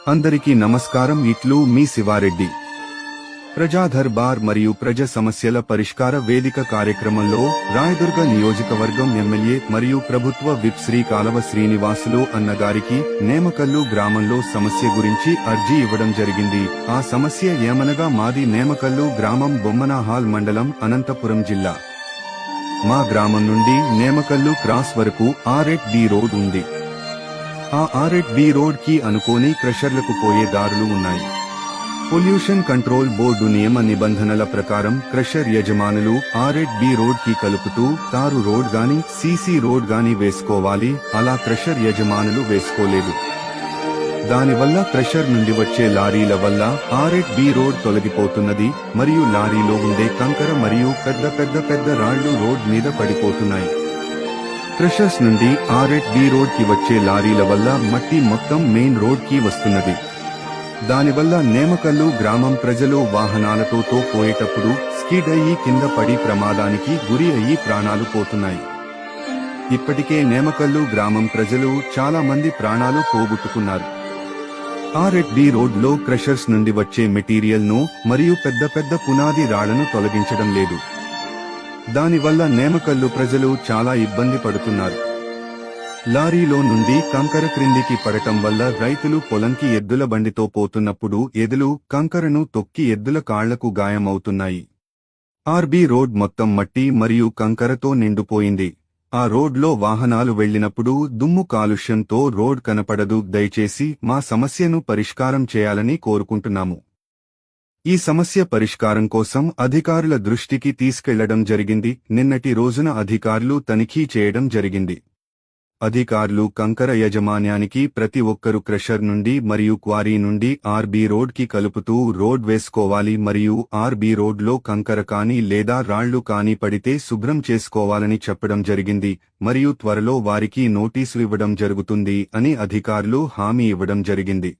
అందరికీ నమస్కారం. ఇట్లు మీ శివారెడ్డి. ప్రజా దర్బార్ మరియు ప్రజ సమస్యల పరిష్కార వేదిక కార్యక్రమంలో రాయదుర్గ నియోజకవర్గం ఎమ్మెల్యే మరియు ప్రభుత్వ విప్ శ్రీ కాలవ శ్రీనివాసులు అన్నగారికి నేమకల్లు గ్రామంలో సమస్య గురించి అర్జీ ఇవ్వడం జరిగింది. ఆ సమస్య ఏమనగా మాది నేమకల్లు గ్రామం, బొమ్మనాహాల్ మండలం, అనంతపురం జిల్లా. మా గ్రామం నుండి నేమకల్లు క్రాస్ వరకు R8B రోడ్ ఉంది. ఆ R8B రోడ్ కి అనుకోని క్రషర్లకు పోయే దారులు ఉన్నాయి. పొల్యూషన్ కంట్రోల్ బోర్డు నియమ నిబంధనల ప్రకారం క్రషర్ యజమానులు R8B రోడ్ కి కలుపుతూ తారు రోడ్ గాని సీసీ రోడ్ గాని వేసుకోవాలి. అలా క్రషర్ యజమానులు వేసుకోలేదు. దానివల్ల క్రషర్ నుండి వచ్చే లారీల వల్ల R8B రోడ్ తొలగిపోతున్నది మరియు లారీలో ఉండే కంకర మరియు పెద్ద రాళ్లు రోడ్ మీద పడిపోతున్నాయి. క్రషర్స్ నుండి R8B రోడ్ కి వచ్చే లారీల వల్ల మట్టి మొత్తం మెయిన్ రోడ్ కి వస్తున్నది. దానివల్ల నేమకల్లు గ్రామం ప్రజలు వాహనాలతో పోయేటప్పుడు స్కిడ్ అయ్యి కింద పడి ప్రమాదానికి గురి అయ్యి ప్రాణాలు పోతున్నాయి. ఇప్పటికే నేమకల్లు గ్రామం ప్రజలు చాలా మంది ప్రాణాలు పోగొట్టుకున్నారు. R8B రోడ్ లో క్రషర్స్ నుండి వచ్చే మెటీరియల్ ను మరియు పెద్ద పునాది రాళ్లను తొలగించడం లేదు. దానివల్ల నేమకల్లు ప్రజలు చాలా ఇబ్బంది పడుతున్నారు. లారీలో నుండి కంకర క్రిందికి పడటం వల్ల రైతులు పొలంకి ఎద్దుల బండితో పోతున్నప్పుడు ఎద్దులు కంకరను తొక్కి ఎద్దుల కాళ్లకు గాయమవుతున్నాయి. RB రోడ్ మొత్తం మట్టి మరియు కంకరతో నిండిపోయింది. ఆ రోడ్లో వాహనాలు వెళ్లినప్పుడు దుమ్ము కాలుష్యంతో రోడ్ కనపడదు. దయచేసి మా సమస్యను పరిష్కారం చేయాలని కోరుకుంటున్నాము. ఈ సమస్య పరిష్కారం కోసం అధికారుల దృష్టికి తీసుకెళ్లడం జరిగింది. నిన్నటి రోజున అధికారులు తనిఖీ చేయడం జరిగింది. అధికారులు కంకర యజమాన్యానికి ప్రతి ఒక్కరు క్రషర్ నుండి మరియు క్వారీ నుండి RB రోడ్ కి కలుపుతూ రోడ్ వేసుకోవాలి మరియు RB రోడ్లో కంకర కాని లేదా రాళ్లు కాని పడితే శుభ్రం చేసుకోవాలని చెప్పడం జరిగింది మరియు త్వరలో వారికి నోటీసులు ఇవ్వడం జరుగుతుంది అని అధికారులు హామీ ఇవ్వడం జరిగింది.